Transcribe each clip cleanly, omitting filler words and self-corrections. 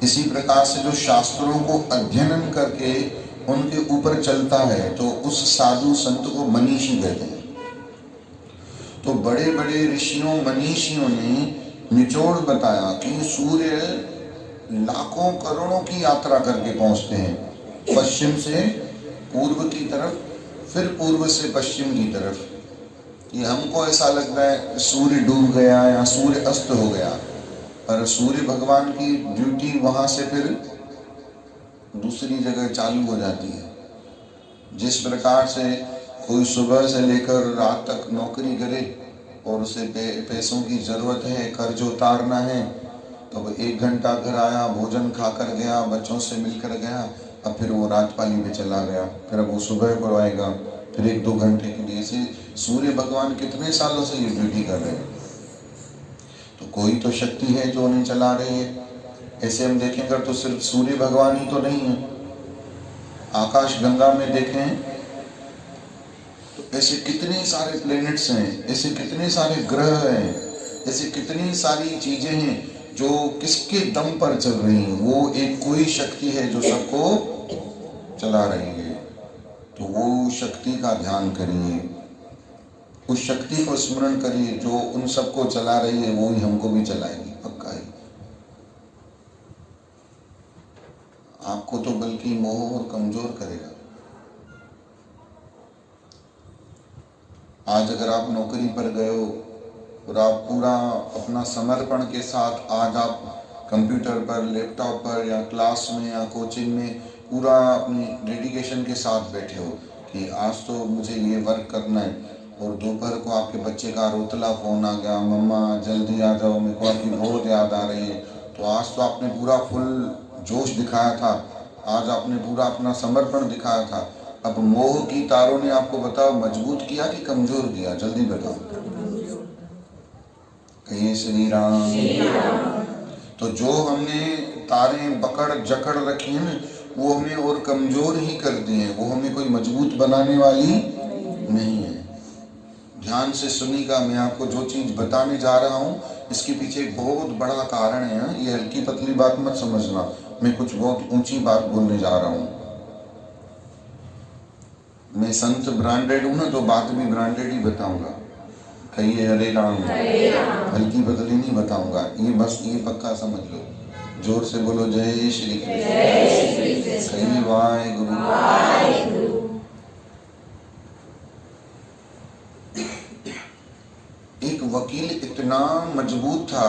इसी प्रकार से जो शास्त्रों को अध्ययन करके उनके ऊपर चलता है तो उस साधु संत को मनीषी कहते हैं। तो बड़े बड़े ऋषियों मनीषियों ने निचोड़ बताया कि सूर्य लाखों करोड़ों की यात्रा करके पहुंचते हैं, पश्चिम से पूर्व की तरफ, फिर पूर्व से पश्चिम की तरफ। ये हमको ऐसा लगता है सूर्य डूब गया या सूर्य अस्त हो गया, पर सूर्य भगवान की ड्यूटी वहां से फिर दूसरी जगह चालू हो जाती है। जिस प्रकार से कोई सुबह से लेकर रात तक नौकरी करे और उसे पैसों की जरूरत है, कर्ज उतारना है, तो वो 1 घंटा घर आया, भोजन खाकर गया, बच्चों से मिलकर गया, अब फिर वो रात पाली में चला गया, फिर अब वो सुबह को आएगा, फिर 1-2 घंटे के लिए। से सूर्य भगवान कितने सालों से ये ड्यूटी कर रहे हैं। तो कोई तो शक्ति है जो उन्हें चला रही है। ऐसे हम देखेंगे तो सिर्फ सूर्य भगवान ही तो नहीं है, आकाश गंगा में देखें तो ऐसे कितने सारे प्लैनेट्स हैं, ऐसे कितने सारे ग्रह हैं, ऐसे कितनी सारी चीजें हैं जो किसके दम पर चल रही हैं। वो एक कोई शक्ति है जो सबको चला रही है। तो वो शक्ति का ध्यान करिए, उस शक्ति को स्मरण करिए जो उन सबको चला रही है, वो ही हमको भी चलाएगी, पक्का ही। आपको तो बल्कि मोह और कमजोर करेगा। आज अगर आप नौकरी पर गए हो और आप पूरा अपना समर्पण के साथ आज आप कंप्यूटर पर, लैपटॉप पर या क्लास में या कोचिंग में पूरा अपनी डेडिकेशन के साथ बैठे हो कि आज तो मुझे ये वर्क करना है, और दोपहर को आपके बच्चे का रोतला फ़ोन आ गया, मम्मा जल्दी आ जाओ, मेरे को आपकी बहुत याद आ रही है, तो आज तो आपने पूरा फुल जोश दिखाया था, आज आपने पूरा अपना समर्पण दिखाया था। अब मोह की तारों ने आपको बताओ मजबूत किया कि कमजोर किया, जल्दी बताओ। कहिए श्री राम। तो जो हमने तारें पकड़ जकड़ रखी हैं ना, वो हमें और कमजोर ही कर दी हैं, वो हमें कोई मजबूत बनाने वाली नहीं है। ध्यान से सुनिएगा, मैं आपको जो चीज बताने जा रहा हूँ इसके पीछे एक बहुत बड़ा कारण है। ये हल्की पतली बात मत समझना, मैं कुछ बहुत ऊंची बात बोलने जा रहा हूँ। मैं संत ब्रांडेड हूँ ना, तो बात भी ब्रांडेड ही बताऊंगा। कहिए हरे राम। हल्की पतली नहीं बताऊंगा, ये बस ये पक्का समझ लो। जोर से बोलो जय श्री कृष्ण। कहिए वाहेगुरु। एक वकील इतना मजबूत था,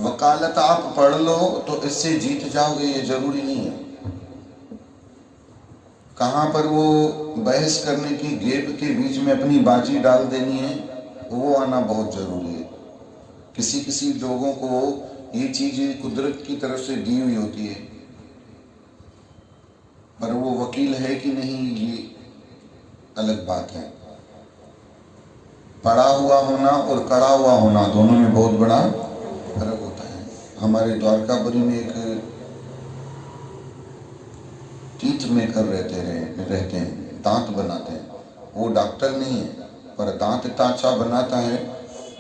वकालत आप पढ़ लो तो इससे जीत जाओगे ये जरूरी नहीं है। कहाँ पर वो बहस करने की गेप के बीच में अपनी बाजी डाल देनी है, वो आना बहुत जरूरी है। किसी किसी लोगों को ये चीज कुदरत की तरफ से दी हुई होती है, पर वो वकील है कि नहीं ये अलग बात है। पढ़ा हुआ होना और कड़ा हुआ होना दोनों में बहुत बड़ा फर्क होता है। हमारे द्वारकापुरी में एक टीथ मेकर रहते हैं, दांत बनाते हैं। वो डॉक्टर नहीं है, पर दांत इतना अच्छा बनाता है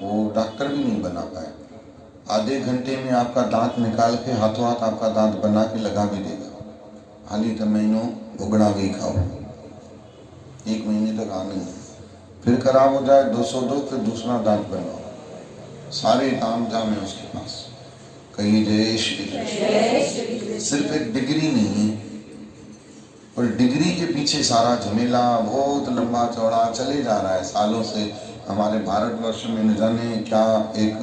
वो डॉक्टर भी नहीं बना पाए। आधे घंटे में आपका दांत निकाल के हाथों हाथ आपका दांत बना के लगा भी देगा। हाली तो महीनों भुगड़ा भी खाओ, 1 महीने तक आने, फिर खराब हो जाए 200 दो, फिर दूसरा दांत बनाओ, सारे काम जाम है उसके पास। कहिए जय श्री कृष्ण। सिर्फ एक डिग्री नहीं है, और डिग्री के पीछे सारा झमेला बहुत लंबा चौड़ा चले जा रहा है सालों से। हमारे भारतवर्ष में न जाने क्या एक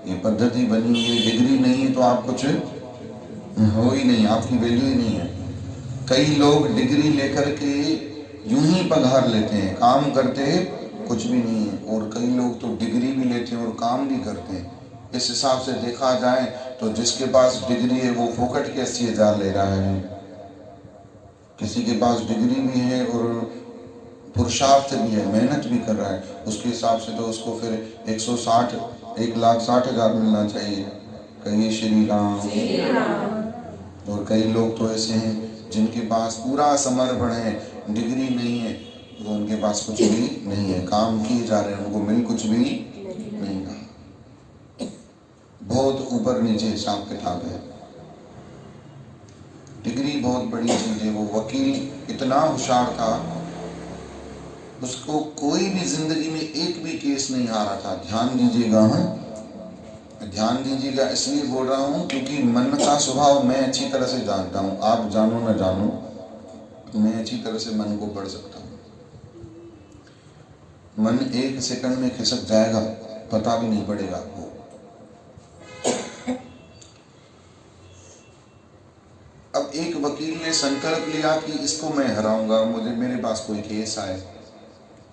ये पद्धति बनी हुई है, डिग्री नहीं है तो आप कुछ हो ही नहीं, आपकी वैल्यू ही नहीं है। कई लोग डिग्री लेकर के यूं ही पगार लेते हैं, काम करते कुछ भी नहीं है, और कई लोग तो डिग्री भी लेते हैं और काम भी करते हैं। इस हिसाब से देखा जाए तो जिसके पास डिग्री है वो फोकट के 80,000 ले रहा है, किसी के पास डिग्री भी है और पुरुषार्थ भी है, मेहनत भी कर रहा है, उसके हिसाब से तो उसको फिर 1,60,000 मिलना चाहिए। कहिए श्री राम। और कई लोग तो ऐसे हैं जिनके पास पूरा समर्पण है, डिग्री नहीं है तो उनके पास कुछ भी नहीं है, काम किए जा रहे हैं, उनको मिल कुछ भी नहीं रहा। बहुत ऊपर नीचे हिसाब किताब है। डिग्री बहुत बड़ी चीज है। वो वकील इतना होशियार था, उसको कोई भी जिंदगी में एक भी केस नहीं हारा था। ध्यान दीजिएगा, हाँ ध्यान दीजिएगा, इसलिए बोल रहा हूँ क्योंकि मन का स्वभाव मैं अच्छी तरह से जानता हूँ। आप जानो न जानो, मैं अच्छी तरह से मन को पढ़ सकता हूँ। मन 1 सेकंड में खिसक जाएगा, पता भी नहीं पड़ेगा आपको। अब एक वकील ने संकल्प लिया कि इसको मैं हराऊंगा, मुझे मेरे पास कोई केस आए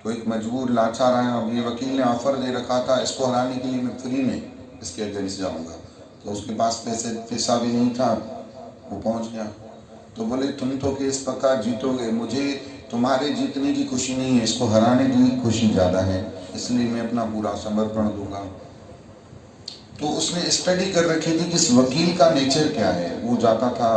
तो एक मजबूर लाचार आया। अब ये वकील ने ऑफर दे रखा था, इसको हराने के लिए मैं फ्री में इसके अगेंस्ट जाऊंगा, तो उसके पास पैसा भी नहीं था। वो पहुंच गया तो बोले तुम तो केस पक्का जीतोगे, मुझे तुम्हारे जीतने की खुशी नहीं है, इसको हराने की खुशी ज़्यादा है, इसलिए मैं अपना पूरा समर्पण दूंगा। तो उसने स्टडी कर रखी थी कि इस वकील का नेचर क्या है। वो जाता था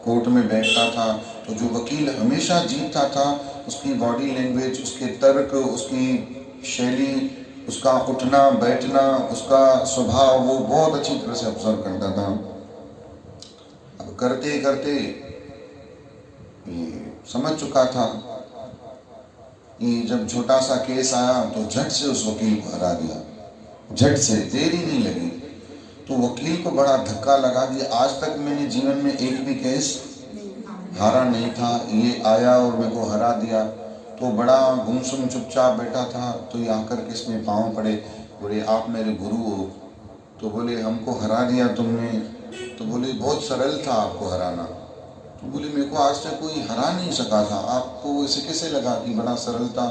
कोर्ट में बैठता था, तो जो वकील हमेशा जीतता था उसकी बॉडी लैंग्वेज, उसके तर्क, उसकी शैली, उसका उठना बैठना, उसका स्वभाव, वो बहुत अच्छी तरह से ऑब्जर्व करता था। अब करते करते ये समझ चुका था कि जब छोटा सा केस आया तो झट से उस वकील को हरा दिया, झट से, देरी नहीं लगी। तो वकील को बड़ा धक्का लगा कि आज तक मैंने जीवन में एक भी केस हारा नहीं था, ये आया और मेरे को हरा दिया। तो बड़ा गुमसुम चुपचाप बैठा था, तो ये आकर के इसमें पाँव पड़े, बोले आप मेरे गुरु हो। तो बोले हमको हरा दिया तुमने। तो बोले बहुत सरल था आपको हराना। तो बोले मेरे को आज तक कोई हरा नहीं सका था, आपको इसे कैसे लगा कि बड़ा सरल था।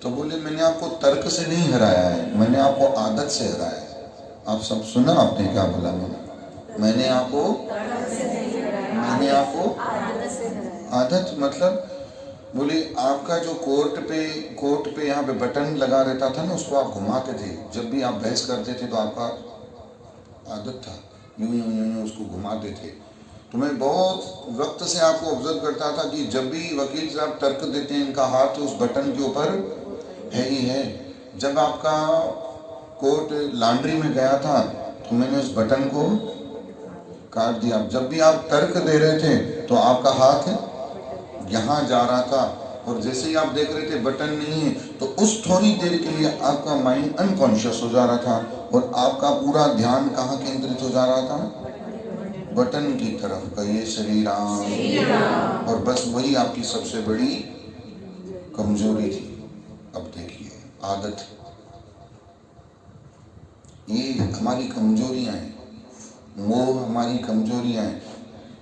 तो बोले मैंने आपको तर्क से नहीं हराया है, मैंने आपको आदत से हराया है। आप सब सुना आपने क्या बोला? मैंने आपको आदत, मतलब बोले आपका जो कोर्ट पे यहाँ पे बटन लगा रहता था ना, उसको आप घुमाते थे। जब भी आप बहस करते थे तो आपका आदत था यूं यूं यूं यूं उसको घुमाते थे। तो मैं बहुत वक्त से आपको ऑब्जर्व करता था कि जब भी वकील साहब तर्क देते हैं, इनका हाथ उस बटन के ऊपर है ही है। जब आपका कोर्ट लॉन्ड्री में गया था तो मैंने उस बटन को काट दिया। जब भी आप तर्क दे रहे थे तो आपका हाथ यहाँ जा रहा था, और जैसे ही आप देख रहे थे बटन नहीं है, तो उस थोड़ी देर के लिए आपका माइंड अनकॉन्शियस हो जा रहा था और आपका पूरा ध्यान कहाँ केंद्रित हो जा रहा था? बटन की तरफ। कहिए श्री राम। और बस वही आपकी सबसे बड़ी कमजोरी थी। अब देखिए आदत, ये हमारी कमजोरियां हैं, मोह हमारी कमजोरियां हैं।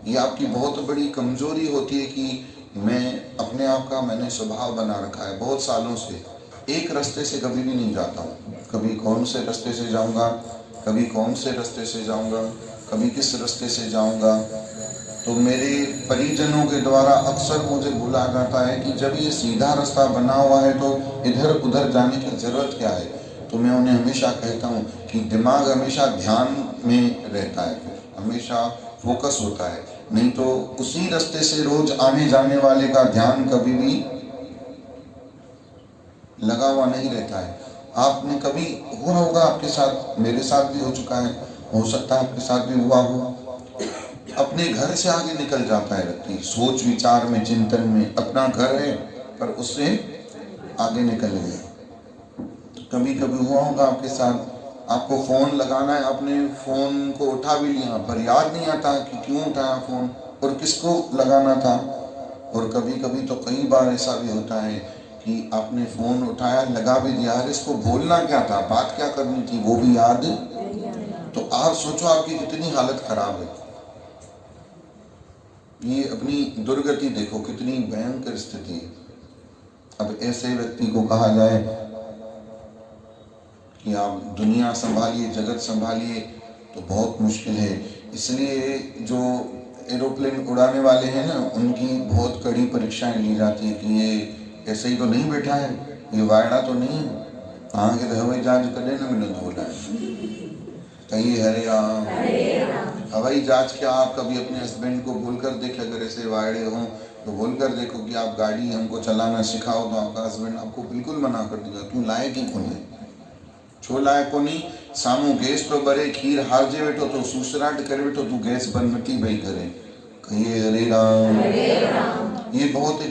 ये आपकी बहुत बड़ी कमजोरी होती है कि मैं अपने आप का मैंने स्वभाव बना रखा है बहुत सालों से, एक रास्ते से कभी भी नहीं जाता हूँ। कभी कौन से रास्ते से जाऊँगा, कभी कौन से रास्ते से जाऊँगा, कभी किस रास्ते से जाऊँगा। तो मेरे परिजनों के द्वारा अक्सर मुझे बोला जाता है कि जब ये सीधा रास्ता बना हुआ है तो इधर उधर जाने की ज़रूरत क्या है। तो मैं उन्हें हमेशा कहता हूँ कि दिमाग हमेशा ध्यान में रहता है, हमेशा फोकस होता है, नहीं तो उसी रास्ते से रोज आने जाने वाले का ध्यान कभी भी लगा हुआ नहीं रहता है। आपने कभी हुआ होगा आपके साथ, मेरे साथ भी हो चुका है, हो सकता है आपके साथ भी हुआ हो। अपने घर से आगे निकल जाता है व्यक्ति, सोच विचार में, चिंतन में। अपना घर है पर उससे आगे निकल गया। कभी कभी हुआ होगा आपके साथ, आपको फ़ोन लगाना है, आपने फ़ोन को उठा भी लिया पर याद नहीं आता कि क्यों उठाया फ़ोन और किसको लगाना था। और कभी कभी तो कई बार ऐसा भी होता है कि आपने फ़ोन उठाया, लगा भी दिया, अरे इसको बोलना क्या था, बात क्या करनी थी, वो भी याद। तो आप सोचो आपकी कितनी हालत खराब है। ये अपनी दुर्गति देखो, कितनी भयंकर स्थिति है। अब ऐसे व्यक्ति को कहा जाए कि आप दुनिया संभालिए, जगत संभालिए, तो बहुत मुश्किल है। इसलिए जो एरोप्लेन उड़ाने वाले हैं ना, उनकी बहुत कड़ी परीक्षाएं ली जाती है कि ये ऐसे ही तो नहीं बैठा है, ये वायड़ा तो नहीं है। हाँ के तो हवाई जहाज कदे ना मैंने बोला है। कहीं हरे राम। हवाई जहाज क्या आप कभी अपने हस्बैंड को बोल कर देखे, अगर ऐसे वायड़े हों तो बोल कर देखो कि आप गाड़ी हमको चलाना सिखाओ, तो आपका हस्बैंड आपको बिल्कुल मना कर देगा, तू लायक ही कौन है, छो लाए कोनी सामू गैस तो बरे खीर हारजे वेठो तो सुसराट करे वेठो तू गैस बंद नथी भई करे कहिए हरे राम। ये बहुत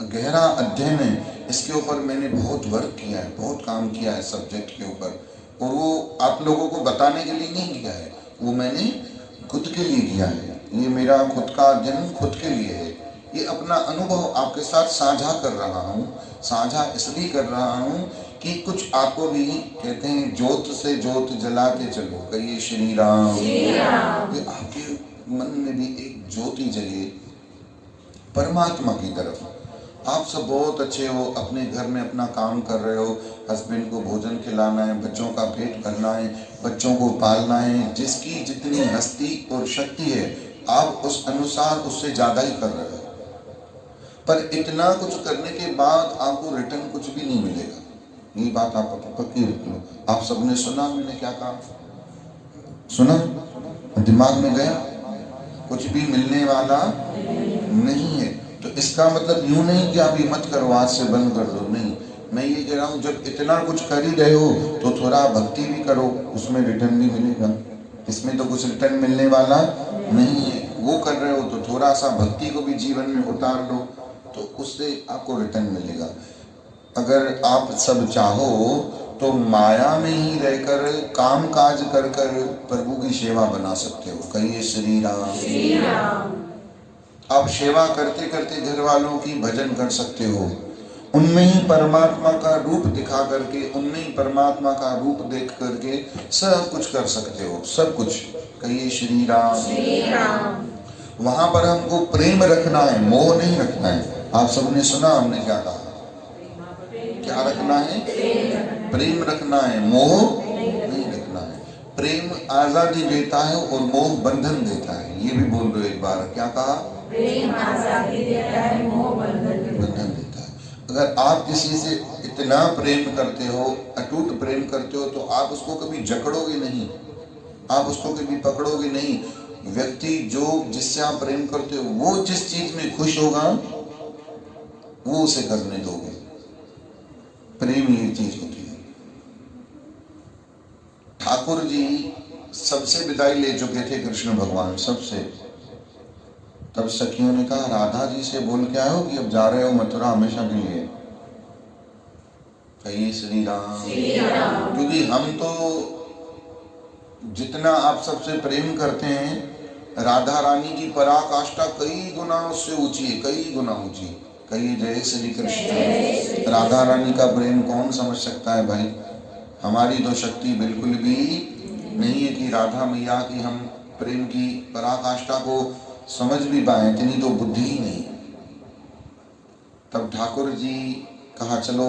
गहरा अध्ययन है। इसके ऊपर मैंने बहुत वर्क किया है, बहुत काम किया है सब्जेक्ट के ऊपर, और वो आप लोगों को बताने के लिए नहीं किया है, वो मैंने खुद के लिए किया है। ये मेरा खुद का अध्ययन खुद के लिए है। ये अपना अनुभव आपके साथ साझा कर रहा हूँ। साझा इसलिए कर रहा हूँ कि कुछ आपको भी कहते हैं ज्योत से ज्योत जलाते चलो, कहिए श्री राम। ये आपके मन में भी एक ज्योति जले परमात्मा की तरफ। आप सब बहुत अच्छे हो, अपने घर में अपना काम कर रहे हो, हस्बैंड को भोजन खिलाना है, बच्चों का पेट भरना है, बच्चों को पालना है, जिसकी जितनी हस्ती और शक्ति है आप उस अनुसार उससे ज़्यादा ही कर रहे हो। पर इतना कुछ करने के बाद आपको रिटर्न कुछ भी नहीं मिलेगा। ये बात आप पक्की रख लो। आप सबने सुना मैंने क्या कहा? सुना? दिमाग में गया? कुछ भी मिलने वाला नहीं है। तो इसका मतलब यूं नहीं कि आप ये मत करो, आज से बंद कर दो, नहीं। मैं ये कह रहा हूँ जब इतना कुछ कर ही रहे हो तो थोड़ा भक्ति भी करो, उसमें रिटर्न भी मिलेगा। इसमें तो कुछ रिटर्न मिलने वाला नहीं है। वो कर रहे हो तो थोड़ा सा भक्ति को भी जीवन में उतार लो, तो उससे आपको रिटर्न मिलेगा। अगर आप सब चाहो तो माया में ही रहकर काम काज कर कर प्रभु की सेवा बना सकते हो, कहिए श्री राम। आप सेवा करते करते घर वालों की भजन कर सकते हो, उनमें ही परमात्मा का रूप दिखा करके, उनमें ही परमात्मा का रूप देख करके सब कुछ कर सकते हो, सब कुछ, कहिए श्री राम। वहां पर हमको प्रेम रखना है, मोह नहीं रखना है। आप सबने सुना हमने क्या कहा? क्या रखना है? प्रेम रखना है, मोह नहीं रखना है। प्रेम आजादी देता है और मोह बंधन देता है। ये भी बोल दो एक बार, क्या कहा? प्रेम आजादी देता है, मोह बंधन देता है। अगर आप किसी से इतना प्रेम करते हो, अटूट प्रेम करते हो, तो आप उसको कभी जकड़ोगे नहीं, आप उसको कभी पकड़ोगे नहीं। व्यक्ति जो जिससे आप प्रेम करते हो वो जिस चीज में खुश होगा वो उसे करने दोगे। प्रेम ये चीज होती है। ठाकुर जी सबसे विदाई ले चुके थे कृष्ण भगवान, सबसे। तब सखियों ने कहा राधा जी से बोल के आयो कि अब जा रहे हो मथुरा हमेशा के लिए, कहिए श्री राम। क्योंकि हम तो जितना आप सबसे प्रेम करते हैं, राधा रानी की पराकाष्ठा कई गुना उससे ऊंची है, कई गुना ऊंची। कहिए जय श्री कृष्ण। राधा रानी का प्रेम कौन समझ सकता है भाई? हमारी तो शक्ति बिल्कुल भी नहीं है कि राधा मैया की हम प्रेम की पराकाष्ठा को समझ भी पाए, इतनी तो बुद्धि ही नहीं। तब ठाकुर जी कहा चलो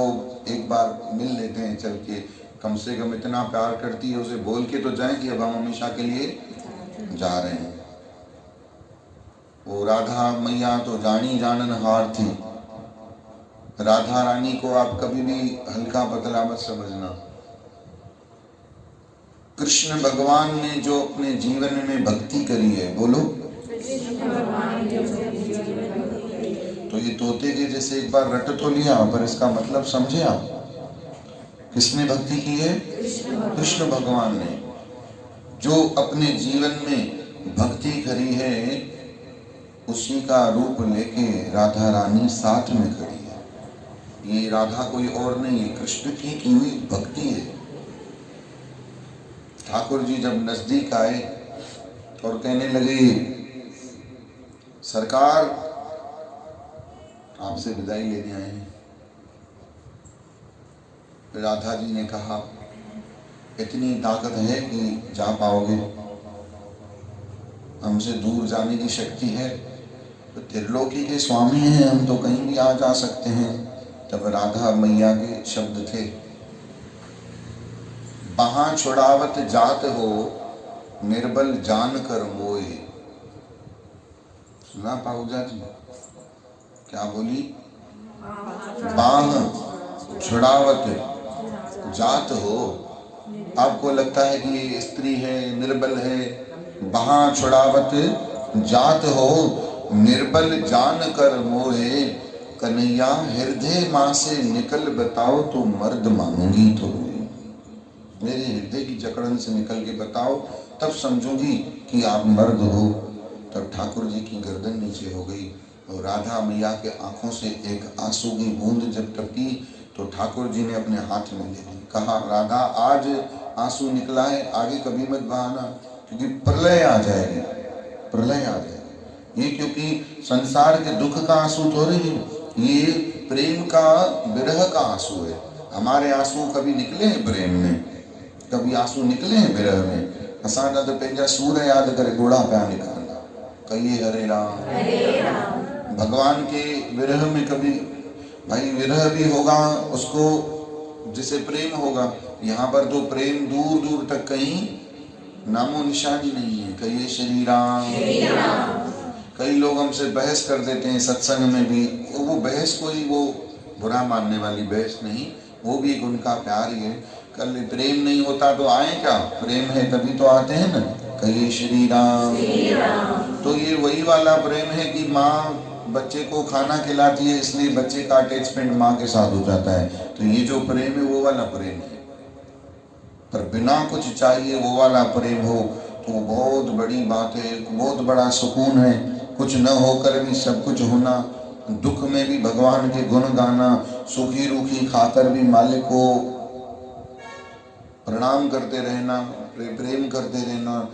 एक बार मिल लेते हैं चल के, कम से कम इतना प्यार करती है उसे बोल के तो जाए कि अब हम हमेशा के लिए जा रहे हैं। वो राधा मैया तो जानी जानन हार थी। राधा रानी को आप कभी भी हल्का पतला मत समझना। कृष्ण भगवान ने जो अपने जीवन में भक्ति करी है, बोलो। तो ये तोते के जैसे एक बार रट तो लिया, पर इसका मतलब समझे आप? किसने भक्ति की है? कृष्ण भगवान ने। जो अपने जीवन में भक्ति करी है उसी का रूप लेके राधा रानी साथ में खड़ी है। ये राधा कोई और नहीं है, कृष्ण की हुई भक्ति है। ठाकुर जी जब नजदीक आए और कहने लगे सरकार आपसे विदाई लेने आए हैं। राधा जी ने कहा इतनी ताकत है कि जा पाओगे? हमसे दूर जाने की शक्ति है? तो त्रिलोकी के स्वामी हैं हम, तो कहीं भी आ जा सकते हैं। तब राधा मैया के शब्द थे, बहां छुड़ावत जात हो निर्बल जान कर मोए। सुना पाऊजा जी? क्या बोली? बाह छुड़ावत जात हो। आपको लगता है कि ये स्त्री है, निर्बल है, बहां छुड़ावत जात हो निर्बल जान कर मोहे। कन्हैया हृदय मां से निकल बताओ तो मर्द मानूंगी तो। मेरे हृदय की जकड़न से निकल के बताओ, तब समझूंगी कि आप मर्द हो। तब ठाकुर जी की गर्दन नीचे हो गई और राधा मैया के आंखों से एक आंसू की बूंद जब टपकी तो ठाकुर जी ने अपने हाथ में ले ली। कहा, राधा आज आंसू निकला है, आगे कभी मत बहाना, क्योंकि प्रलय आ जाएगी, प्रलय आ जाएगी। ये क्योंकि संसार के दुख का आंसू थोड़ी है, ये प्रेम का विरह का आंसू है। हमारे आंसू कभी निकले हैं प्रेम में, कभी आंसू निकले हैं विरह में। असां तो पंहिंजा सूर याद करे गोड़ा पिया निकाला, कहिए हरे राम। भगवान के विरह में कभी भाई विरह भी होगा उसको जिसे प्रेम होगा। यहाँ पर तो प्रेम दूर दूर तक कहीं नामो निशानी नहीं है। कहिए श्री राम। कई लोग हमसे बहस कर देते हैं सत्संग में भी, वो बहस कोई वो बुरा मानने वाली बहस नहीं, वो भी एक उनका प्यार ही है। कल प्रेम नहीं होता तो आए क्या, प्रेम है तभी तो आते हैं ना। कहिए श्री राम। तो ये वही वाला प्रेम है कि माँ बच्चे को खाना खिलाती है इसलिए बच्चे का अटैचमेंट माँ के साथ हो जाता है। तो ये जो प्रेम है वो वाला प्रेम है। पर बिना कुछ चाहिए वो वाला प्रेम हो तो बहुत बड़ी बात है, बहुत बड़ा सुकून है। कुछ न होकर भी सब कुछ होना, दुख में भी भगवान के गुण गाना, सूखी रूखी खाकर भी मालिक को प्रणाम करते रहना, प्रेम करते रहना।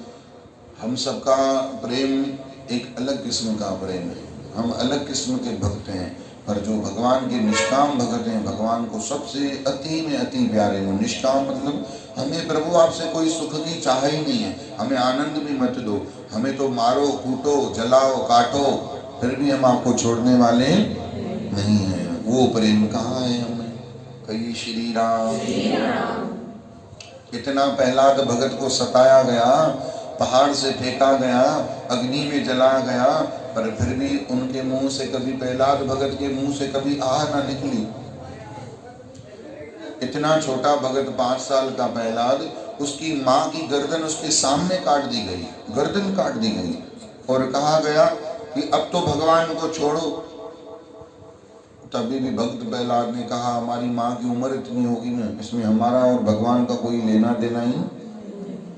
हम सबका प्रेम एक अलग किस्म का प्रेम है, हम अलग किस्म के भक्त हैं। पर जो भगवान के निष्काम भक्त हैं, भगवान को सबसे अति में अति प्यारे हैं। निष्काम मतलब हमें प्रभु आपसे कोई सुख की चाह ही नहीं है, हमें आनंद भी मत दो, हमें तो मारो कूटो जलाओ काटो, फिर भी हम आपको छोड़ने वाले नहीं हैं। वो प्रेम कहाँ है हमें। कहिए श्री राम। इतना प्रहलाद भगत को सताया गया, पहाड़ से फेंका गया, अग्नि में जलाया गया, पर फिर भी उनके मुंह से कभी, प्रहलाद भगत के मुंह से कभी आह ना निकली। इतना छोटा भगत 5 साल का प्रहलाद, उसकी माँ की गर्दन उसके सामने काट दी गई, गर्दन काट दी गई और कहा गया कि अब तो भगवान को छोड़ो। तभी भी भक्त प्रहलाद ने कहा, हमारी माँ की उम्र इतनी होगी ना, इसमें हमारा और भगवान का कोई लेना देना ही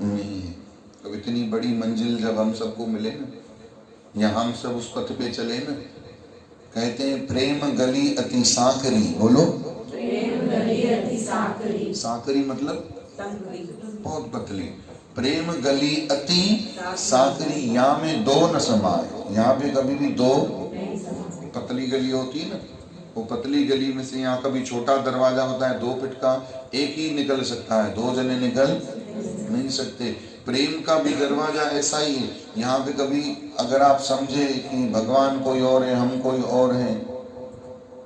नहीं है। अब इतनी बड़ी मंजिल जब हम सबको मिले ना, या हम सब उस पथ पे चले ना, कहते हैं प्रेम गली अति साकरी। बोलो, प्रेम गली अति साकरी। साकरी मतलब बहुत पतली। प्रेम गली अति साकरी, यहाँ में दो न समाये। यहाँ पे कभी भी दो, पतली गली होती है ना, वो पतली गली में से यहाँ कभी छोटा दरवाजा होता है 2 फीट का, एक ही निकल सकता है, 2 जने निकल नहीं सकते। प्रेम का भी दरवाजा ऐसा ही है। यहाँ पे कभी अगर आप समझे कि भगवान कोई और है, हम कोई और हैं,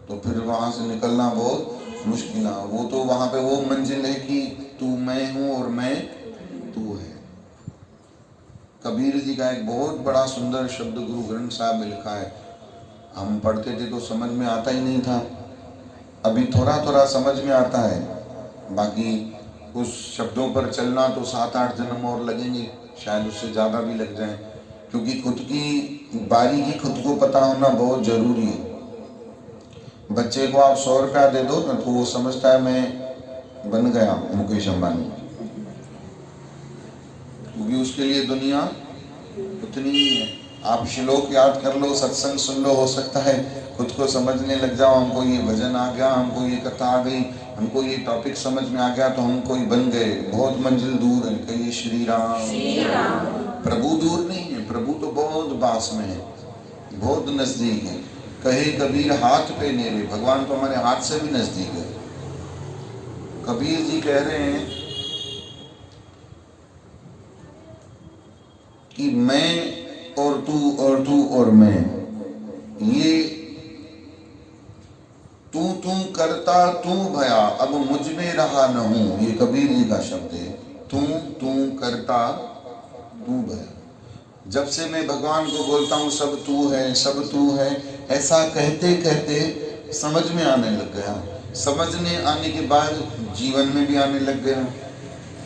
तो फिर वहां से निकलना बहुत मुश्किल है। वो तो वहां पे वो मंजिल है कि तू मैं हूँ और मैं तू है। कबीर जी का एक बहुत बड़ा सुंदर शब्द गुरु ग्रंथ साहब में लिखा है, हम पढ़ते थे तो समझ में आता ही नहीं था, अभी थोड़ा थोड़ा समझ में आता है। बाकी उस शब्दों पर चलना तो 7-8 जन्म और लगेंगे, शायद उससे ज़्यादा भी लग जाए, क्योंकि खुद की बारीकी खुद को पता होना बहुत ज़रूरी है। बच्चे को आप 100 रुपया दे दो ना तो वो समझता है मैं बन गया मुकेश अंबानी, क्योंकि उसके लिए दुनिया उतनी ही है। आप श्लोक याद कर लो, सत्संग सुन लो, हो सकता है खुद को समझने लग जाओ, हमको ये भजन आ गया, हमको ये कथा आ गई, हमको ये टॉपिक समझ में आ गया, तो हम कोई बन गए। बहुत मंजिल दूर है। कहिए श्री राम। प्रभु दूर नहीं है, प्रभु तो बहुत पास में है, बहुत नजदीक है। कहे कबीर हाथ पे नेरे, भगवान तो हमारे हाथ से भी नजदीक है। कबीर जी कह रहे हैं कि मैं और तू और मैं, ये तू करता तू भया, अब मुझ में रहा न हूं। ये कबीर जी का शब्द है, तू करता तू भया। जब से मैं भगवान को बोलता हूँ सब तू है, सब तू है, ऐसा कहते कहते समझ में आने लग गया। समझने आने के बाद जीवन में भी आने लग गया।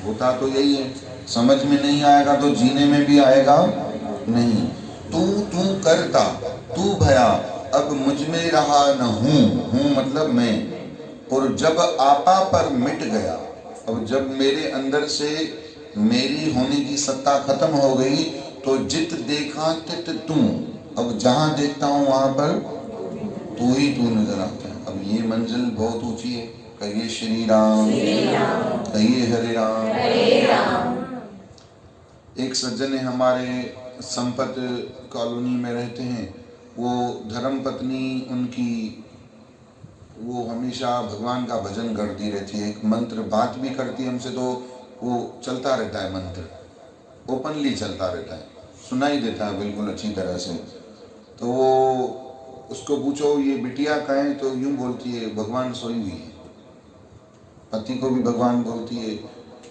होता तो यही है, समझ में नहीं आएगा तो जीने में भी आएगा नहीं। तू करता तू भया, अब मुझ में रहा न हूँ। हूँ मतलब मैं, और जब आपा पर मिट गया, अब जब मेरे अंदर से मेरी होने की सत्ता खत्म हो गई तो जित देखा तित तू, अब जहां देखता हूं वहां पर तू ही तू नजर आता है। अब ये मंजिल बहुत ऊंची है। कहिए श्री राम, कहिए हरे राम। एक सज्जन है हमारे, संपत कॉलोनी में रहते हैं। वो धर्म पत्नी उनकी, वो हमेशा भगवान का भजन करती रहती है। एक मंत्र बात भी करती है हमसे, तो वो चलता रहता है, मंत्र ओपनली चलता रहता है, सुनाई देता है बिल्कुल अच्छी तरह से। तो वो उसको पूछो ये बिटिया कहाँ है, तो यूं बोलती है भगवान सोई हुई है। पति को भी भगवान बोलती है,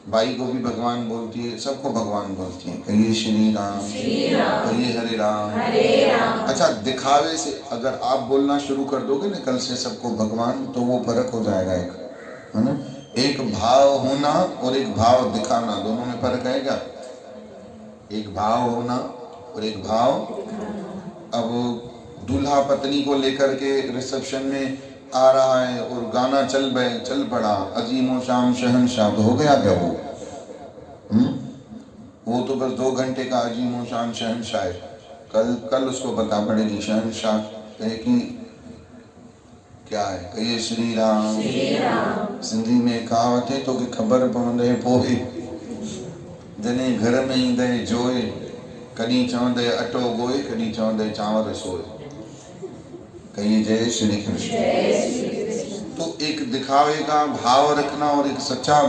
भाई को भी भगवान बोलती है, सबको भगवान बोलती है। कहिए श्री राम, कहिए हरे राम। अच्छा, दिखावे से अगर आप बोलना शुरू कर दोगे ना कल से सबको भगवान, तो वो फर्क हो जाएगा एक, है ना। एक भाव होना और एक भाव दिखाना, दोनों में फर्क है क्या? एक भाव होना और एक भाव। अब दूल्हा पत्नी को लेकर के रिसेप्शन में आ रहा है और गाना चल पड़ा, अजीमो शाम शहनशाह, तो हो गया क्या वो? वो तो बस 2 घंटे का अजीमो शाम शहनशाह है। कल उसको बता पड़ेगी शहनशाह की क्या है। कहिए श्री राम। सिंधी में कहावत है तो कि खबर पवंदे पोहे, जने घर में ईंदे जोए, कॾहिं चवंदे अटो ॻोए, कॾहिं चवंदे चांवर सोए। कहिए जय श्री कृष्ण। तो एक दिखावे का भाव रखना और एक सच्चा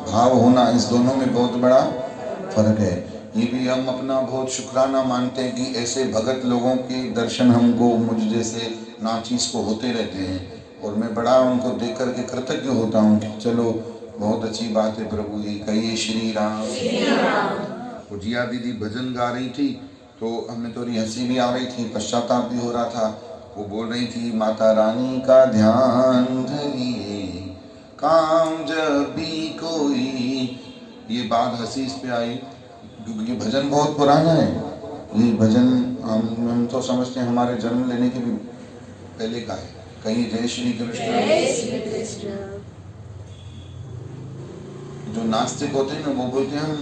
भाव होना, इस दोनों में बहुत बड़ा फर्क है। ये भी हम अपना बहुत शुक्राना मानते हैं कि ऐसे भगत लोगों के दर्शन हमको, मुझ जैसे नाचीज को होते रहते हैं, और मैं बड़ा उनको देख करके कृतज्ञ होता हूँ कि चलो बहुत अच्छी बात है प्रभु जी। कहिए श्री राम। वो जिया दीदी भजन गा रही थी तो हमें थोड़ी हंसी भी आ रही थी, पश्चाताप भी हो रहा था। वो बोल रही थी माता रानी का ध्यान धरिए, काम जब भी कोई, ये बात हंसी इस पे आई क्योंकि ये भजन बहुत पुराना है। ये भजन हम तो समझते हैं हमारे जन्म लेने के भी पहले का है। कहिए जय श्री कृष्ण। जो नास्तिक होते हैं ना वो बोलते हैं हम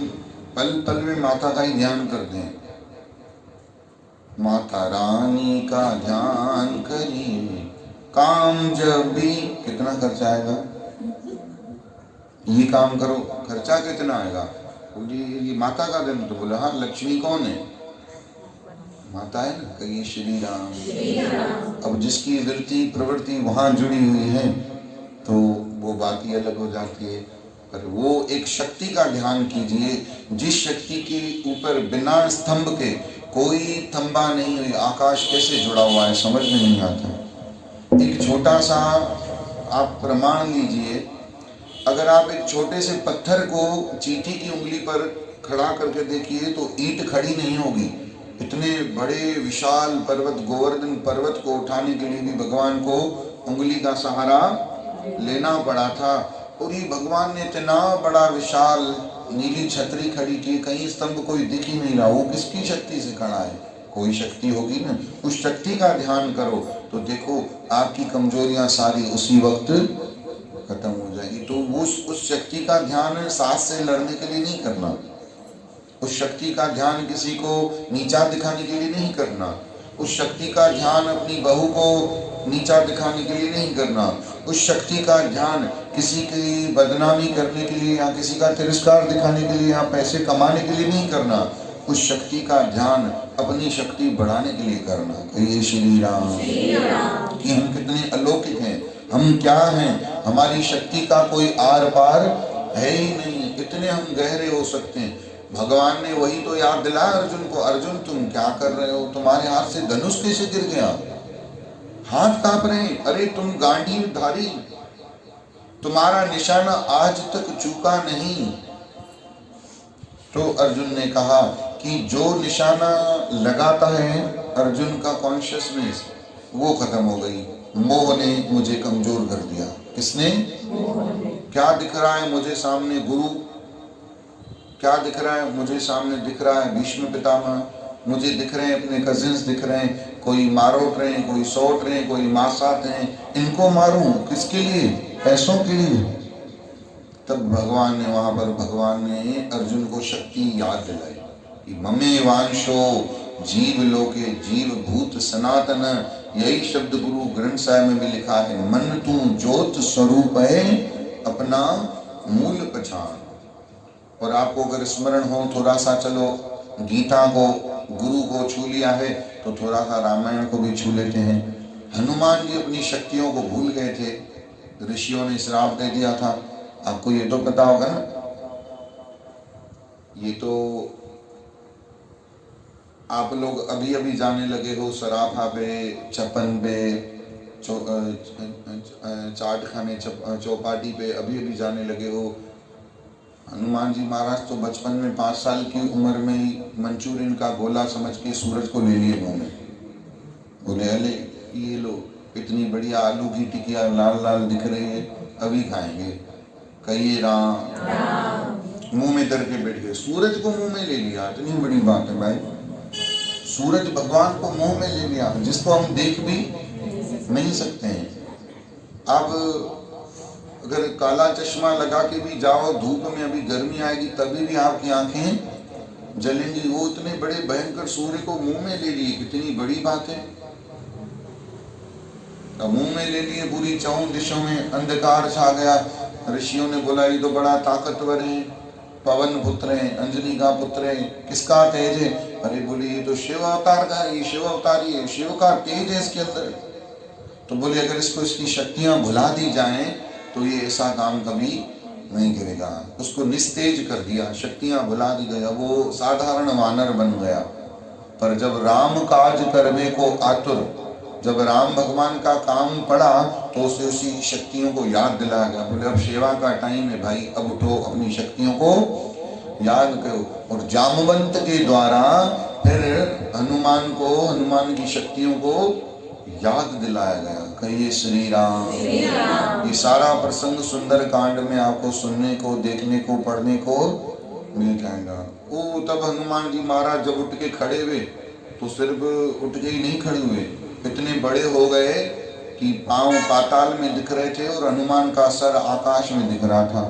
पल पल में माता का ही ध्यान करते हैं। माता रानी का ध्यान करिए, काम जब भी, कितना खर्चा आएगा, ये काम करो, खर्चा कितना आएगा? ये माता का दिन, तो बोले हाँ लक्ष्मी कौन है? माता है ना। कहिए श्री राम। अब जिसकी वृत्ति प्रवृत्ति वहां जुड़ी हुई है तो वो बात ही अलग हो जाती है। पर वो एक शक्ति का ध्यान कीजिए, जिस शक्ति के ऊपर बिना स्तंभ के कोई थंबा नहीं हुई, आकाश कैसे जुड़ा हुआ है समझ में नहीं आता। एक छोटा सा आप प्रमाण लीजिए, अगर आप एक छोटे से पत्थर को चींटी की उंगली पर खड़ा करके देखिए तो ईंट खड़ी नहीं होगी। इतने बड़े विशाल पर्वत, गोवर्धन पर्वत को उठाने के लिए भी भगवान को उंगली का सहारा लेना पड़ा था। और ये भगवान ने इतना बड़ा विशाल नीली छतरी खड़ी की, कहीं स्तंभ कोई दिख ही नहीं रहा, वो किसकी शक्ति से खड़ा है? कोई शक्ति होगी ना। उस शक्ति का ध्यान करो तो देखो आपकी कमजोरियां सारी उसी वक्त खत्म हो जाएगी। तो उस शक्ति का ध्यान सास से लड़ने के लिए नहीं करना, उस शक्ति का ध्यान किसी को नीचा दिखाने के लिए नहीं करना, उस शक्ति का ध्यान अपनी बहू को नीचा दिखाने के लिए नहीं करना, उस शक्ति का ध्यान किसी की बदनामी करने के लिए या किसी का तिरस्कार दिखाने के लिए या पैसे कमाने के लिए नहीं करना, उस शक्ति का ध्यान अपनी शक्ति बढ़ाने के लिए करना। कहिए श्री राम। कि हम कितने अलौकिक हैं, हम क्या हैं, हमारी शक्ति का कोई आर पार है ही नहीं, इतने हम गहरे हो सकते हैं। भगवान ने वही तो याद दिलाया अर्जुन को, अर्जुन तुम क्या कर रहे हो, तुम्हारे हाथ से धनुष कैसे गिर गया, हाथ कांप रहे हैं, अरे तुम गांडी धारी, तुम्हारा निशाना आज तक चूका नहीं। तो अर्जुन ने कहा कि जो निशाना लगाता है अर्जुन का कॉन्शियसनेस वो खत्म हो गई, मोह ने मुझे कमजोर कर दिया। किसने? क्या दिख रहा है मुझे सामने? गुरु। क्या दिख रहा है मुझे सामने? दिख रहा है भीष्म पितामह, मुझे दिख रहे हैं अपने कजिन्स दिख रहे हैं, कोई मारोट रहे हैं, कोई सौट रहे हैं, कोई मासात हैं, इनको मारूं किसके लिए? पैसों के लिए। तब भगवान ने वहां पर भगवान ने अर्जुन को शक्ति याद दिलाई कि ममे वांशो जीव लोके जीव भूत सनातन। यही शब्द गुरु ग्रंथ साहिब में भी लिखा है, मन तू ज्योत स्वरूप है अपना मूल पहचान। और आपको अगर स्मरण हो थोड़ा सा, चलो गीता को गुरु को छू लिया है तो थोड़ा सा रामायण को भी छू लेते हैं। हनुमान जी अपनी शक्तियों को भूल गए थे, ऋषियों ने श्राप दे दिया था, आपको ये तो पता होगा ना। ये तो आप लोग अभी अभी जाने लगे हो, सराफा पे, छप्पन पे, चाट खाने, चौपाटी पे अभी अभी जाने लगे हो। हनुमान जी महाराज तो बचपन में 5 साल की उम्र में ही मंचूरियन का गोला समझ के सूरज को ले लिए मुंह में। बोले अले ये लो, इतनी बढ़िया आलू की टिकिया लाल लाल दिख रही है, अभी खाएंगे। कहिए राम। मुंह में धर के बैठ गए, सूरज को मुंह में ले लिया। इतनी बड़ी बात है भाई, सूरज भगवान को मुंह में ले लिया, जिसको हम देख भी नहीं सकते हैं। अब अगर काला चश्मा लगा के भी जाओ धूप में, अभी गर्मी आएगी तभी भी आपकी आंखें जलेंगी। वो इतने बड़े भयंकर सूर्य को मुंह में ले लिए, कितनी बड़ी बात है। अब मुंह में ले लिए, पूरी चौं दिशों में अंधकार छा गया। ऋषियों ने बोला ये तो बड़ा ताकतवर है, पवन पुत्र है, अंजनी का पुत्र है, किसका तेज है? अरे बोले ये तो शिव अवतार का है, ये शिव अवतारी है, शिव का तेज है इसके अंदर। तो बोले अगर इसको इसकी शक्तियां भुला दी जाएं तो ये ऐसा काम कभी नहीं करेगा। उसको निस्तेज कर दिया, शक्तियां भुला दी गया, वो साधारण वानर बन गया। पर जब राम काज करने को आतुर, जब राम भगवान का काम पड़ा तो उसे उसी शक्तियों को याद दिलाया गया। बोले अब सेवा का टाइम है भाई, अब उठो, अपनी शक्तियों को याद करो। और जामवंत के द्वारा फिर हनुमान को, हनुमान की शक्तियों को याद दिलाया गया। कहिए श्री राम। ये सारा प्रसंग सुंदर कांड में आपको सुनने को, देखने को, पढ़ने को मिल जाएगा। वो तब हनुमान जी महाराज जब उठ के खड़े हुए तो सिर्फ उठ के ही नहीं खड़े हुए, इतने बड़े हो गए कि पांव पाताल में दिख रहे थे और हनुमान का सर आकाश में दिख रहा था।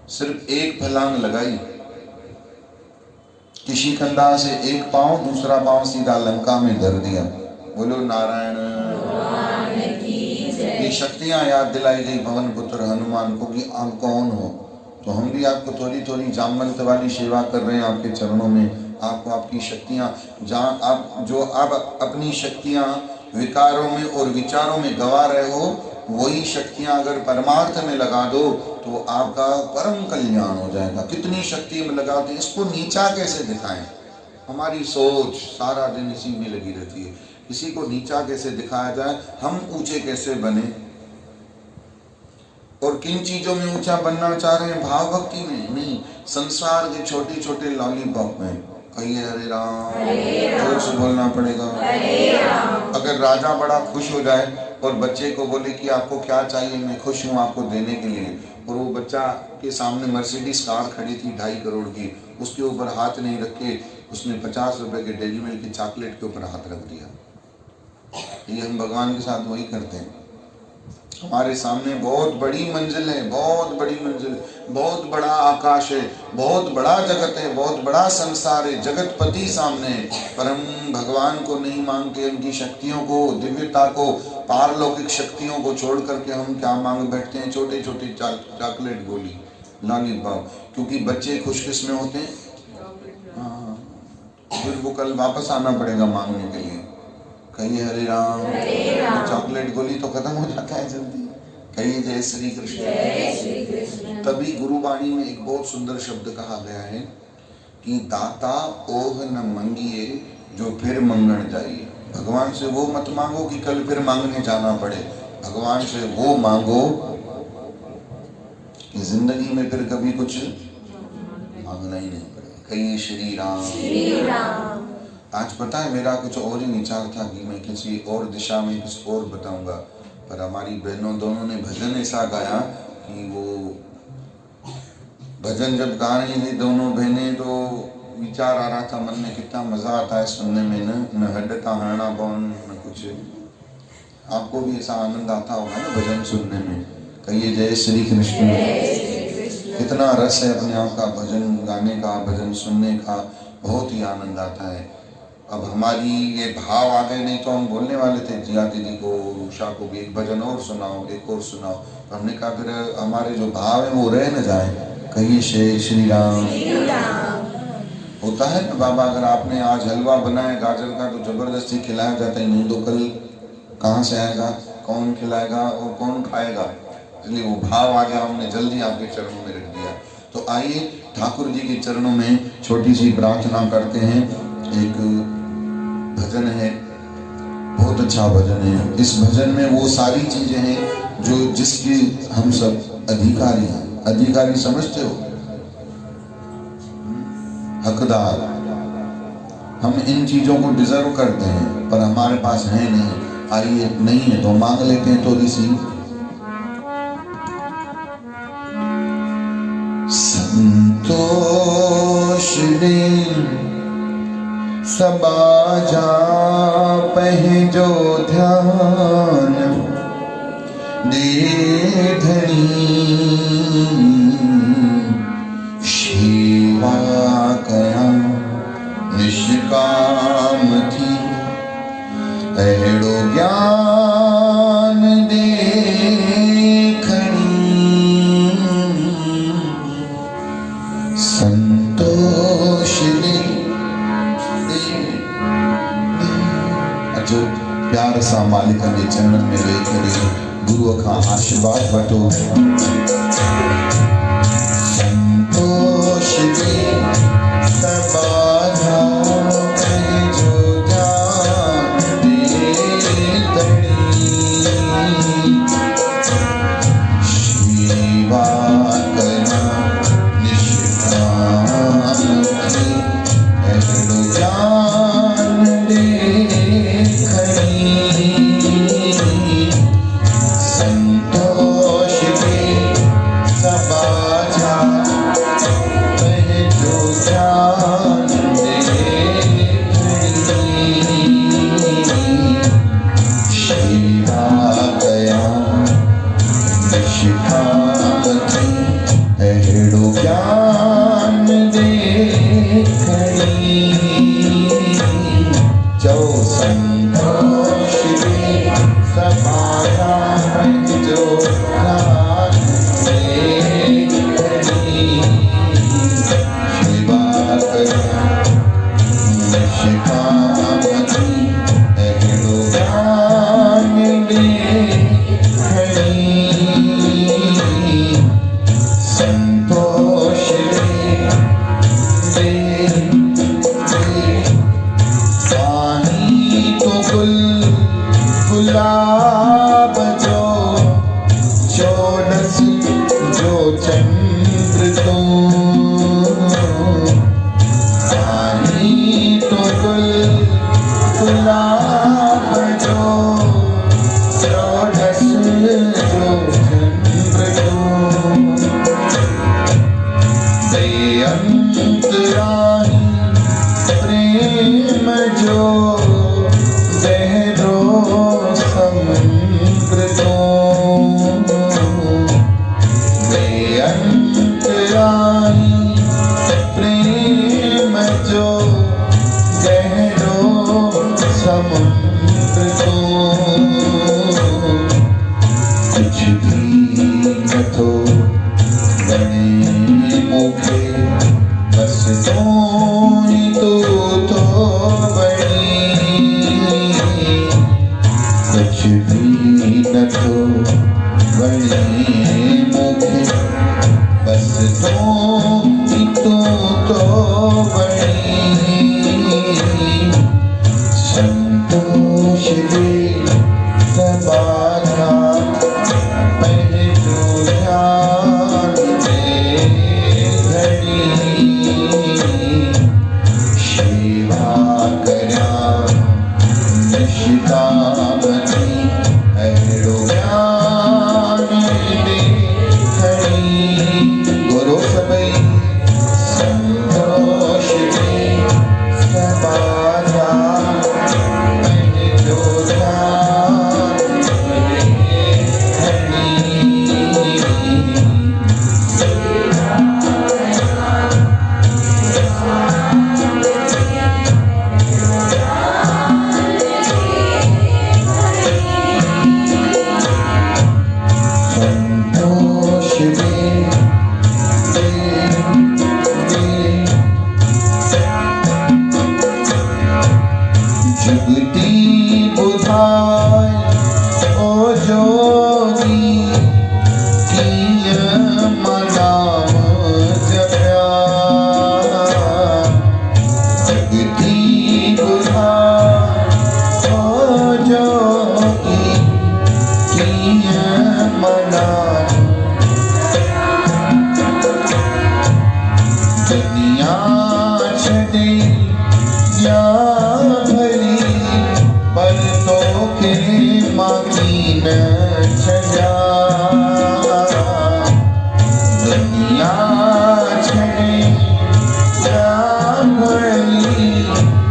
सिर्फ एक फलांग लगाई, किसी कंधा से एक पांव, दूसरा पांव सीधा लंका में धर दिया। बोलो नारायण। ये शक्तियां याद दिलाई गई भवन पुत्र हनुमान को कि आप कौन हो। तो हम भी आपको थोड़ी थोड़ी जामवंत वाली सेवा कर रहे हैं आपके चरणों में। आपको आपकी शक्तियां, जहाँ आप जो आप अपनी शक्तियां विकारों में और विचारों में गवा रहे हो, वही शक्तियां अगर परमार्थ में लगा दो तो आपका परम कल्याण हो जाएगा। कितनी शक्ति में लगाते हैं, इसको नीचा कैसे दिखाएं। हमारी सोच सारा दिन इसी में लगी रहती है, किसी को नीचा कैसे दिखाया जाए, हम ऊंचे कैसे बने। और किन चीजों में ऊंचा बनना चाह रहे हैं? भाव भक्ति में नहीं, संसार के छोटे छोटे लॉलीपॉप में। कहिए हरे राम। जोर से बोलना पड़ेगा। अगर राजा बड़ा खुश हो जाए और बच्चे को बोले कि आपको क्या चाहिए, मैं खुश हूँ आपको देने के लिए, और वो बच्चा के सामने मर्सिडीज कार खड़ी थी 2.5 करोड़ की, उसके ऊपर हाथ नहीं रख के उसने 50 रुपए के डेयरी मिल्क की चॉकलेट के ऊपर हाथ रख दिया। ये हम भगवान के साथ वही करते हैं। हमारे सामने बहुत बड़ी मंजिल है, बहुत बड़ी मंजिल, बहुत बड़ा आकाश है, बहुत बड़ा जगत है, बहुत बड़ा संसार है, जगतपति सामने है, पर हम भगवान को नहीं मांगते, उनकी शक्तियों को, दिव्यता को, पारलौकिक शक्तियों को छोड़ करके हम क्या मांग बैठते हैं? छोटे छोटे चॉकलेट गोली, लॉलीपॉप। क्योंकि बच्चे खुश किस में होते हैं? हाँ, फिर वो कल वापस आना पड़ेगा मांगने के लिए। कहिए हरे राम। तो चॉकलेट गोली तो खत्म हो जाता है जल्दी। कहिए जय श्री कृष्ण। तभी गुरुवाणी में एक बहुत सुंदर शब्द कहा गया है कि दाता ओह न मंगिए जो फिर मंगण जाइए। भगवान से वो मत मांगो कि कल फिर मांगने जाना पड़े, भगवान से वो मांगो कि जिंदगी में फिर कभी कुछ मांगना ही नहीं पड़े। कहिए श्री राम। आज पता है मेरा कुछ और ही विचार था कि मैं किसी और दिशा में कुछ और बताऊंगा, पर हमारी बहनों दोनों ने भजन ऐसा गाया कि वो भजन जब गा रही थी दोनों बहनें, तो विचार आ रहा था मन में, कितना मजा आता है सुनने में, न हड्डता हरना कौन न कुछ। आपको भी ऐसा आनंद आता होगा ना भजन सुनने में? कहिए जय श्री कृष्ण। कितना रस है अपने आप का भजन गाने का, भजन सुनने का, बहुत ही आनंद आता है। अब हमारी ये भाव आ गए, नहीं तो हम बोलने वाले थे जिया दीदी को, उषा को भी एक भजन और सुनाओ, एक और सुनाओ। तो हमने कहा फिर हमारे जो भाव है वो रह न जाए। कहिए श्री राम। होता है ना बाबा, अगर आपने आज हलवा बनाया गाजर का तो जबरदस्ती खिलाया जाता है, नहीं तो कल कहाँ से आएगा, कौन खिलाएगा और कौन खाएगा। इसलिए वो भाव आ गया, हमने जल्दी आपके चरणों में रख दिया। तो आइए ठाकुर जी के चरणों में छोटी सी प्रार्थना करते हैं। एक भजन है, बहुत अच्छा भजन है। इस भजन में वो सारी चीजें हैं जो जिसकी हम सब अधिकारी हैं। अधिकारी समझते हो, हकदार। हम इन चीजों को डिजर्व करते हैं पर हमारे पास है नहीं। आइए नहीं है तो मांग लेते हैं थोड़ी सी। संतोष ने सबाजा पह जो ध्यान दे धनी, सेवा कया निष्काम थी, अहिड़ो ज्ञान देखणी। संतोष दे जो प्यार सा मालिक के चरण में वेही करे गुरु का आशीर्वाद वठो। संतोष दे सबाधा जो ध्यान दे धनी, सेवा करा निष्काम थी, अहिड़ो ज्ञान देखणी। संतोष दे सबाझा पह जो ध्यान देखणी, सेवा कया निष्काम थी, अहिड़ो ज्ञान देखणी। जो संतोष दे सबाझा पह जो ध्यान देखणी, सेवा कया निष्काम थी, अहिड़ो ज्ञान देखणी। संतोष दे पानी तो गुलाब जो चौड़स जो चंद्र तो, पानी तो गुलाब जो चौड़स जो चंद्र तो, अंतराही प्रेम जो गहरो समुद्र तो, अंतराही प्रेम जो गहरो समुद्र तो, कुछ भी न तो बने मुखे, बस तो बड़ी। कुछ भी न तो बने मुखे, बस तो बड़ी। संतोष दे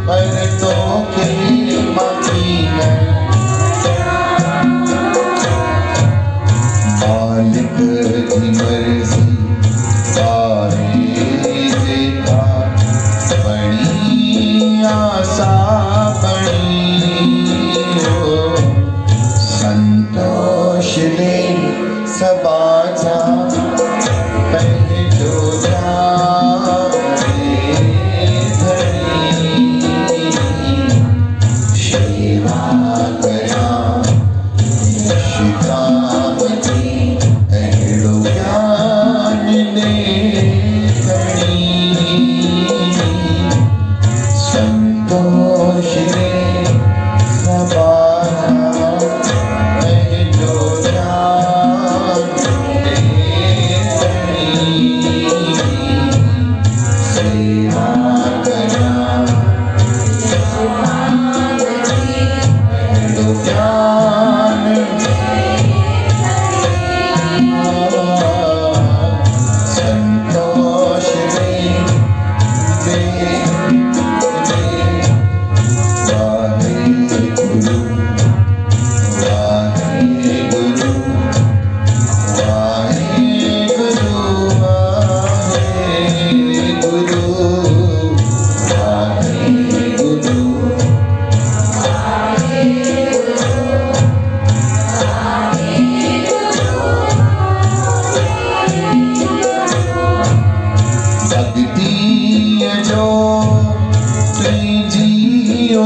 पर तो के मकीन मालिक की मर्जी देखा बड़ी आशा बड़ी हो संतोष ले सबाजा पहलो सेवा करा शिकामती पहलो ज्ञान दे संतोष ले सबाजा पहलो ज्ञान दे सेवा करा पहलो ज्ञान संतोष ले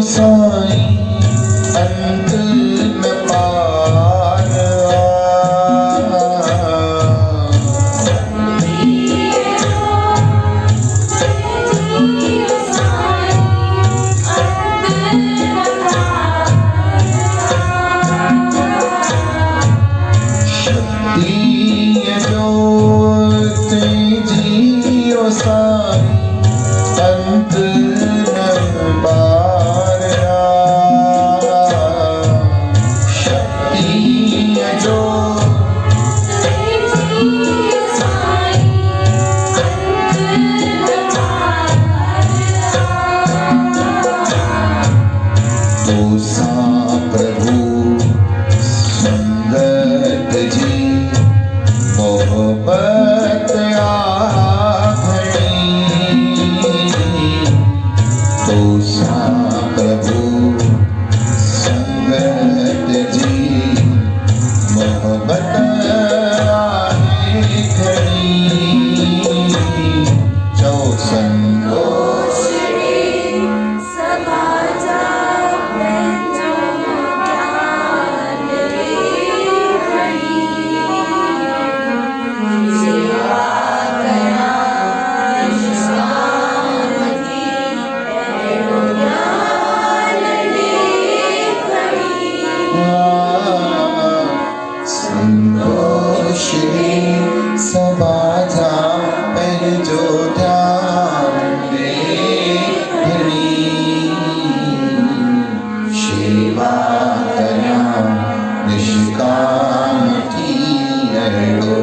साई अंत न पार शक्ति जो तेजियो साई अंत न पार प्रभु संगत जी मोहब्बत आखड़ी तो सा प्रभु संगत जी मोहब्बत आखड़ी जो संतोष सबाजा पहलो ध्यान दे सेवा करा निष्काम की अड़ो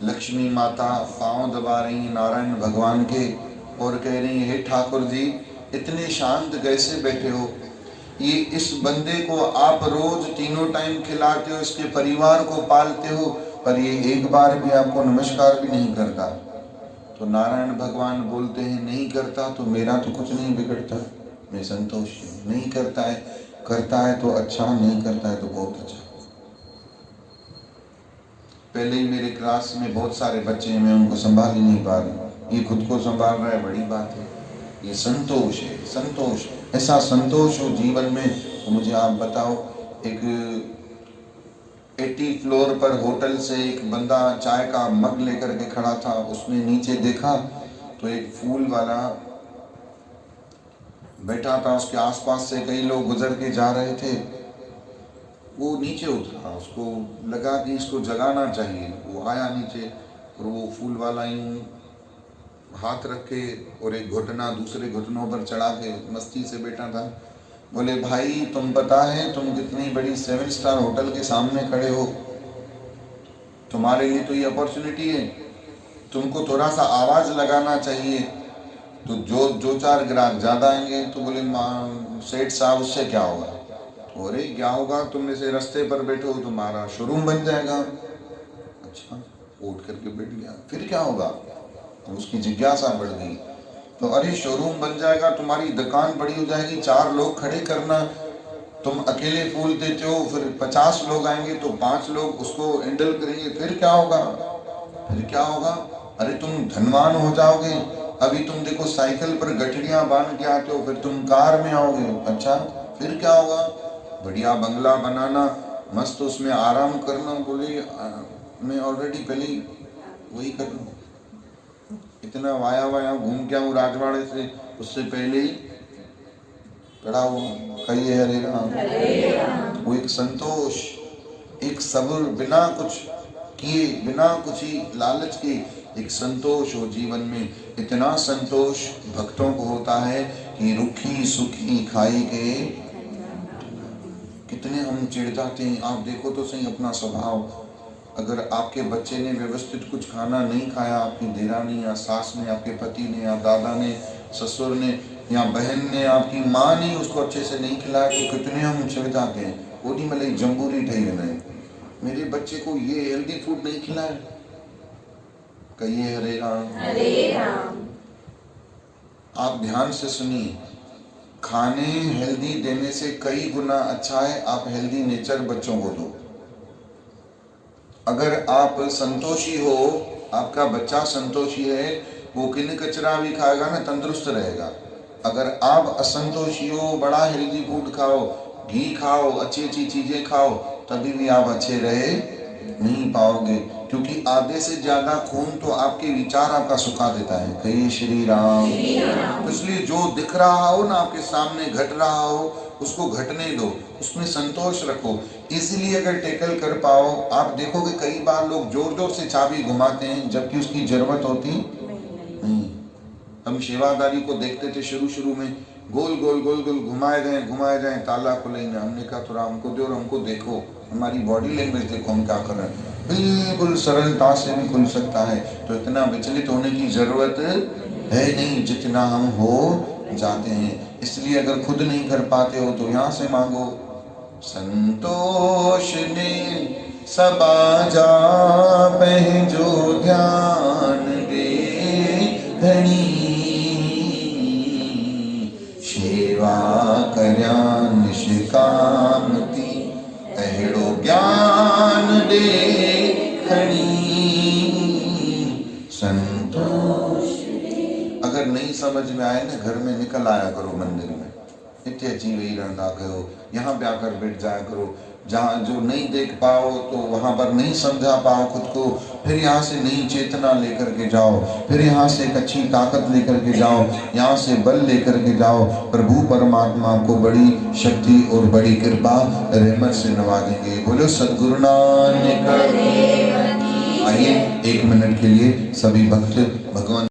लक्ष्मी माता पांव दबा रही नारायण भगवान के और कह रही हे ठाकुर जी इतने शांत कैसे बैठे हो, ये इस बंदे को आप रोज तीनों टाइम खिलाते हो, इसके परिवार को पालते हो, पर ये एक बार भी आपको नमस्कार भी नहीं करता। तो नारायण भगवान बोलते हैं नहीं करता तो मेरा तो कुछ नहीं बिगड़ता, मैं संतोष हूँ। नहीं करता है तो अच्छा, नहीं करता है तो बहुत अच्छा। पहले ही मेरे क्लास में बहुत सारे बच्चे हैं, मैं उनको संभाल ही नहीं पा रही, ये खुद को संभाल रहा है, बड़ी बात है। ये संतोष है, संतोष। ऐसा संतोष हो जीवन में तो मुझे आप बताओ। एक 80 फ्लोर पर होटल से एक बंदा चाय का मग लेकर के खड़ा था, उसने नीचे देखा तो एक फूल वाला बैठा था, उसके आसपास से कई लोग गुजर के जा रहे थे। वो नीचे उतरा, उसको लगा कि इसको जगाना चाहिए। वो आया नीचे और वो फूल वाला यूं हाथ रख के और एक घुटना दूसरे घुटनों पर चढ़ा के मस्ती से बैठा था। बोले भाई तुम पता है तुम कितनी बड़ी 7 स्टार होटल के सामने खड़े हो, तुम्हारे लिए तो ये अपॉर्चुनिटी है। तुमको थोड़ा सा आवाज लगाना चाहिए, तो जो चार ग्राहक ज्यादा आएंगे तो बोले सेठ साहब उससे क्या होगा? अरे क्या होगा, तुम ऐसे रास्ते पर बैठे हो, तुम्हारा शोरूम बन जाएगा। अच्छा, उठ करके बैठ गया, फिर क्या होगा? तो उसकी जिज्ञासा बढ़ गई। तो अरे शोरूम बन जाएगा, तुम्हारी दुकान बड़ी हो जाएगी, 4 लोग खड़े करना, तुम अकेले फूल देते हो, फिर 50 लोग आएंगे तो 5 लोग उसको हैंडल करेंगे, फिर क्या होगा? फिर क्या होगा? अरे तुम धनवान हो जाओगे, अभी तुम देखो साइकिल पर गठड़ियां बांध के आते हो, फिर तुम कार में आओगे। अच्छा, फिर क्या होगा? बढ़िया बंगला बनाना, मस्त उसमें आराम करना। बोले मैं ऑलरेडी पहले वही कर रहा हूँ, इतना वाया घूम के आऊँ राजवाड़े से, उससे पहले ही पड़ा हुआ। कहिए हरे राम। वो एक संतोष, एक सब्र, बिना कुछ किए, बिना कुछ ही लालच के एक संतोष हो जीवन में। इतना संतोष भक्तों को होता है कि रुखी सुखी खाई के कितने हम चिढ़ जाते हैं। आप देखो तो सही अपना स्वभाव, अगर आपके बच्चे ने व्यवस्थित कुछ खाना नहीं खाया, आपकी देरानी या सास ने, आपके पति ने या दादा ने, ससुर ने या बहन ने, आपकी माँ ने उसको अच्छे से नहीं खिलाया, तो कितने हम चिढ़ जाते हैं। ओडी मले जम्बूरी ठही रहे, मेरे बच्चे को ये हेल्दी फूड नहीं खिलाया। कहिए हरे राम। हरे राम। आप ध्यान से सुनिए, खाने हेल्दी देने से कई गुना अच्छा है आप हेल्दी नेचर बच्चों को दो। अगर आप संतोषी हो, आपका बच्चा संतोषी है, वो किन कचरा भी खाएगा ना, तंदुरुस्त रहेगा। अगर आप असंतोषी हो, बड़ा हेल्दी फूड खाओ, घी खाओ, अच्छी अच्छी चीजें खाओ, तभी भी आप अच्छे रहे नहीं पाओगे, क्योंकि आधे से ज्यादा खून तो आपके विचार आपका सुखा देता है। कहिए श्री राम। तो इसलिए जो दिख रहा हो ना आपके सामने, घट रहा हो, उसको घटने दो, उसमें संतोष रखो। इसीलिए अगर टेकल कर पाओ, आप देखोगे कई बार लोग जोर जोर से चाबी घुमाते हैं जबकि उसकी जरूरत होती नहीं। हम सेवादारी को देखते थे शुरू शुरू में, गोल गोल गोल गोल घुमाए जाए, ताला खुले ही ना। हमने कहा थोड़ा हमको दो और हमको देखो, हमारी बॉडी लैंग्वेज देखो हम क्या कर रहे हैं। बिल्कुल सरलता से भी खुल सकता है। तो इतना विचलित होने की जरूरत है नहीं जितना हम हो जाते हैं। इसलिए अगर खुद नहीं कर पाते हो तो यहाँ से मांगो। संतोष ने सबा जा पह जो ध्यान दे धनी, सेवा कर्या निष्कामती, अहिड़ो ज्ञान दे खणी संतोष। अगर नहीं समझ में आए ना, घर में निकल आया करो मंदिर में, इतने अची वही रहना करो, यहाँ पे आकर बैठ जाया करो। जहाँ जो नहीं देख पाओ तो वहाँ पर नहीं समझा पाओ खुद को, फिर यहाँ से नई चेतना लेकर के जाओ, फिर यहाँ से एक अच्छी ताकत लेकर के जाओ, यहाँ से बल लेकर के जाओ। प्रभु परमात्मा आपको बड़ी शक्ति और बड़ी कृपा रहमत से नवाजेंगे। बोलो सद्गुरु नानक। आइए 1 मिनट के लिए सभी भक्त भगवान